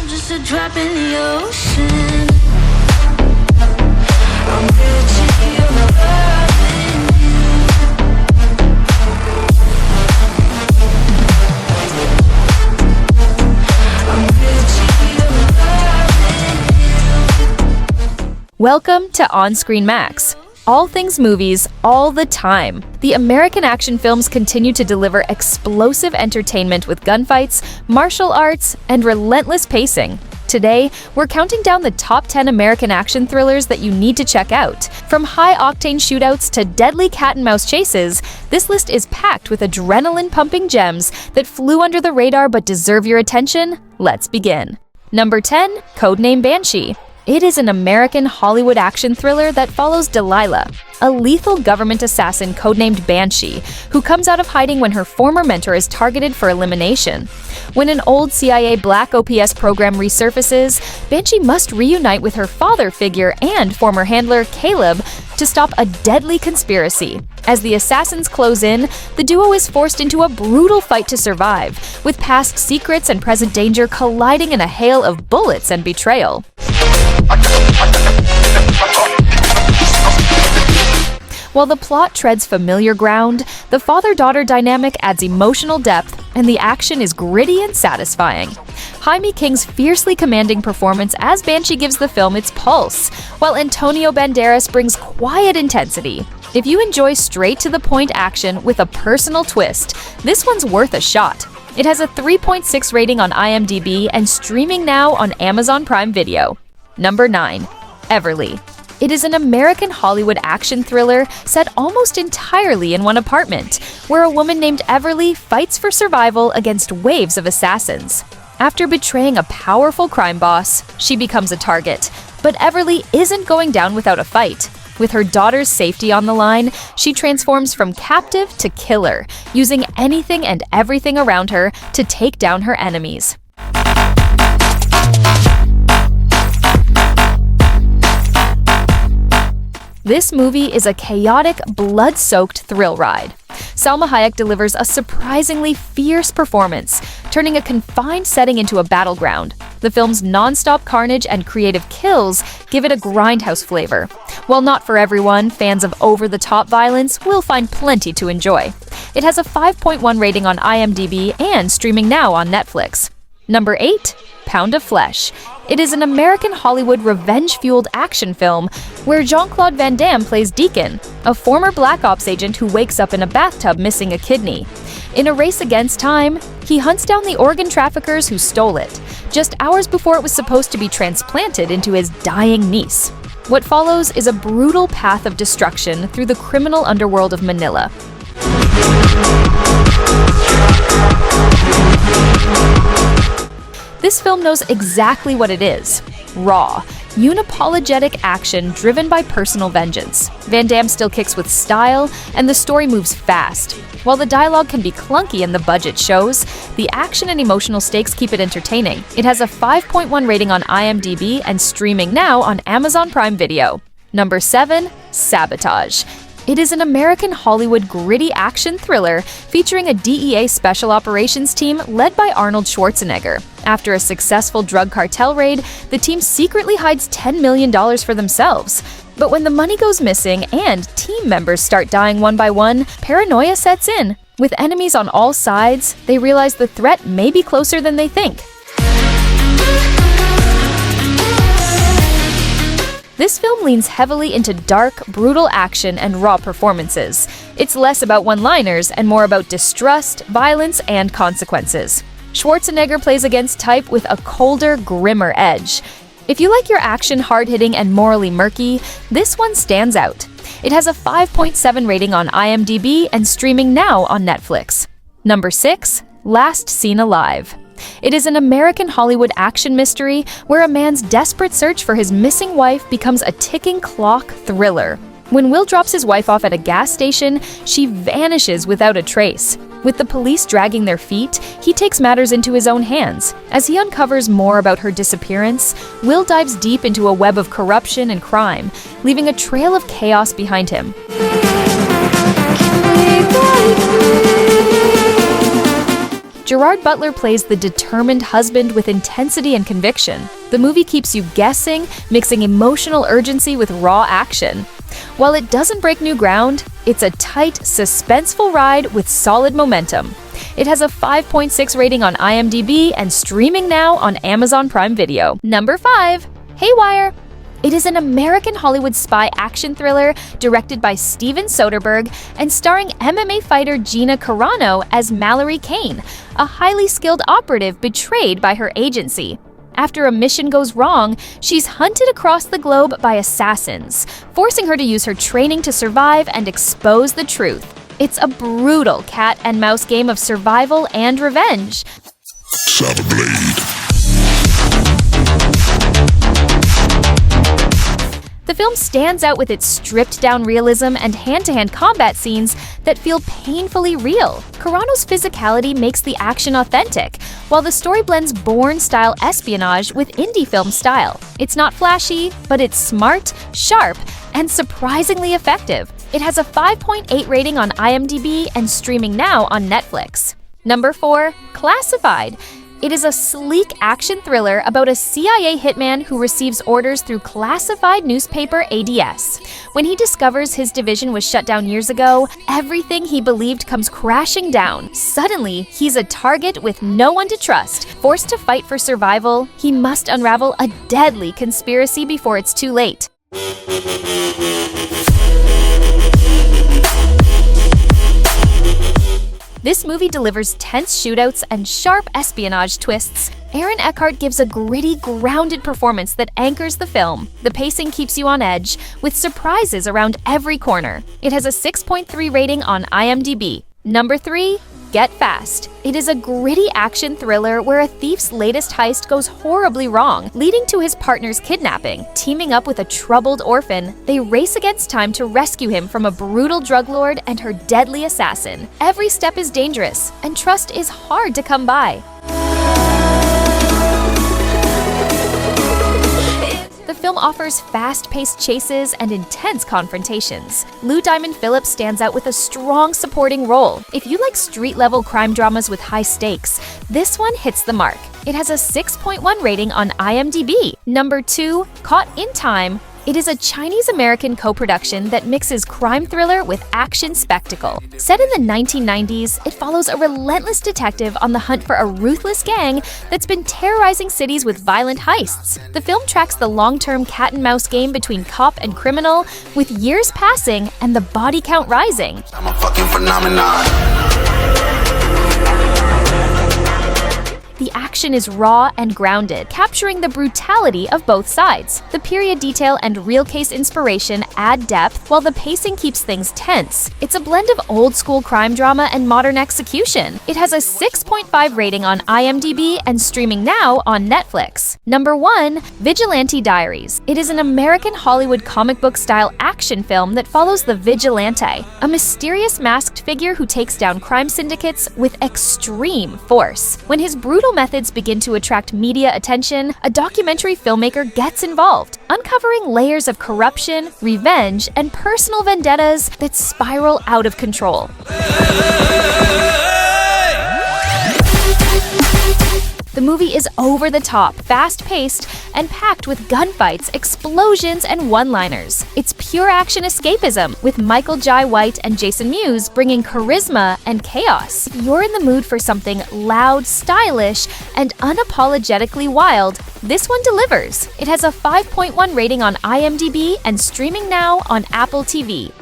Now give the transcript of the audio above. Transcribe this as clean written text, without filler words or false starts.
just a drop in the ocean. I'm guilty of loving you. I'm guilty of loving you. Welcome to OnScreenMAX. All things movies, all the time. The American action films continue to deliver explosive entertainment with gunfights, martial arts, and relentless pacing. Today, we're counting down the top 10 American action thrillers that you need to check out. From high-octane shootouts to deadly cat-and-mouse chases, this list is packed with adrenaline-pumping gems that flew under the radar but deserve your attention. Let's begin. Number 10, Code Name Banshee. It is an American Hollywood action thriller that follows Delilah, a lethal government assassin codenamed Banshee, who comes out of hiding when her former mentor is targeted for elimination. When an old CIA Black OPS program resurfaces, Banshee must reunite with her father figure and former handler, Caleb, to stop a deadly conspiracy. As the assassins close in, the duo is forced into a brutal fight to survive, with past secrets and present danger colliding in a hail of bullets and betrayal. While the plot treads familiar ground, the father-daughter dynamic adds emotional depth, and the action is gritty and satisfying. Jaime King's fiercely commanding performance as Banshee gives the film its pulse, while Antonio Banderas brings quiet intensity. If you enjoy straight-to-the-point action with a personal twist, this one's worth a shot. It has a 3.6 rating on IMDb and streaming now on Amazon Prime Video. Number 9, Everly. It is an American Hollywood action thriller set almost entirely in one apartment, where a woman named Everly fights for survival against waves of assassins. After betraying a powerful crime boss, she becomes a target. But Everly isn't going down without a fight. With her daughter's safety on the line, she transforms from captive to killer, using anything and everything around her to take down her enemies. This movie is a chaotic, blood-soaked thrill ride. Salma Hayek delivers a surprisingly fierce performance, turning a confined setting into a battleground. The film's non-stop carnage and creative kills give it a grindhouse flavor. While not for everyone, fans of over-the-top violence will find plenty to enjoy. It has a 5.1 rating on IMDb and streaming now on Netflix. Number 8, Pound of Flesh. It is an American Hollywood revenge-fueled action film where Jean-Claude Van Damme plays Deacon, a former Black Ops agent who wakes up in a bathtub missing a kidney. In a race against time, he hunts down the organ traffickers who stole it, just hours before it was supposed to be transplanted into his dying niece. What follows is a brutal path of destruction through the criminal underworld of Manila. This film knows exactly what it is: raw, unapologetic action driven by personal vengeance. Van Damme still kicks with style, and the story moves fast. While the dialogue can be clunky and the budget shows, the action and emotional stakes keep it entertaining. It has a 5.1 rating on IMDb and streaming now on Amazon Prime Video. Number 7, Sabotage. It is an American Hollywood gritty action thriller featuring a DEA special operations team led by Arnold Schwarzenegger. After a successful drug cartel raid, the team secretly hides $10 million for themselves. But when the money goes missing and team members start dying one by one, paranoia sets in. With enemies on all sides, they realize the threat may be closer than they think. This film leans heavily into dark, brutal action and raw performances. It's less about one-liners and more about distrust, violence, and consequences. Schwarzenegger plays against type with a colder, grimmer edge. If you like your action hard-hitting and morally murky, this one stands out. It has a 5.7 rating on IMDb and streaming now on Netflix. Number 6, Last Seen Alive. It is an American Hollywood action mystery where a man's desperate search for his missing wife becomes a ticking clock thriller. When Will drops his wife off at a gas station, she vanishes without a trace. With the police dragging their feet, he takes matters into his own hands. As he uncovers more about her disappearance, Will dives deep into a web of corruption and crime, leaving a trail of chaos behind him. Gerard Butler plays the determined husband with intensity and conviction. The movie keeps you guessing, mixing emotional urgency with raw action. While it doesn't break new ground, it's a tight, suspenseful ride with solid momentum. It has a 5.6 rating on IMDb and streaming now on Amazon Prime Video. Number 5. Haywire. It is an American Hollywood spy action thriller directed by Steven Soderbergh and starring MMA fighter Gina Carano as Mallory Kane, a highly skilled operative betrayed by her agency. After a mission goes wrong, she's hunted across the globe by assassins, forcing her to use her training to survive and expose the truth. It's a brutal cat and mouse game of survival and revenge. Blade. The film stands out with its stripped-down realism and hand-to-hand combat scenes that feel painfully real. Carano's physicality makes the action authentic, while the story blends Bourne-style espionage with indie film style. It's not flashy, but it's smart, sharp, and surprisingly effective. It has a 5.8 rating on IMDb and streaming now on Netflix. Number 4. Classified. It is a sleek action thriller about a CIA hitman who receives orders through classified newspaper ADS. When he discovers his division was shut down years ago, everything he believed comes crashing down. Suddenly, he's a target with no one to trust. Forced to fight for survival, he must unravel a deadly conspiracy before it's too late. This movie delivers tense shootouts and sharp espionage twists. Aaron Eckhart gives a gritty, grounded performance that anchors the film. The pacing keeps you on edge, with surprises around every corner. It has a 6.3 rating on IMDb. Number 3. Get Fast. It is a gritty action thriller where a thief's latest heist goes horribly wrong, leading to his partner's kidnapping. Teaming up with a troubled orphan, they race against time to rescue him from a brutal drug lord and her deadly assassin. Every step is dangerous, and trust is hard to come by. The film offers fast-paced chases and intense confrontations. Lou Diamond Phillips stands out with a strong supporting role. If you like street-level crime dramas with high stakes, this one hits the mark. It has a 6.1 rating on IMDb. Number 2. Caught in Time. It is a Chinese-American co-production that mixes crime thriller with action spectacle. Set in the 1990s, it follows a relentless detective on the hunt for a ruthless gang that's been terrorizing cities with violent heists. The film tracks the long-term cat-and-mouse game between cop and criminal, with years passing and the body count rising. I'm a fucking phenomenon. The action is raw and grounded, capturing the brutality of both sides. The period detail and real case inspiration add depth, while the pacing keeps things tense. It's a blend of old-school crime drama and modern execution. It has a 6.5 rating on IMDb and streaming now on Netflix. Number 1. Vigilante Diaries. It is an American Hollywood comic book-style action film that follows the Vigilante, a mysterious masked figure who takes down crime syndicates with extreme force. When his brutal methods begin to attract media attention, a documentary filmmaker gets involved, uncovering layers of corruption, revenge, and personal vendettas that spiral out of control. The movie is over the top, fast-paced, and packed with gunfights, explosions, and one-liners. It's pure action escapism, with Michael Jai White and Jason Mewes bringing charisma and chaos. If you're in the mood for something loud, stylish, and unapologetically wild, this one delivers. It has a 5.1 rating on IMDb and streaming now on Apple TV.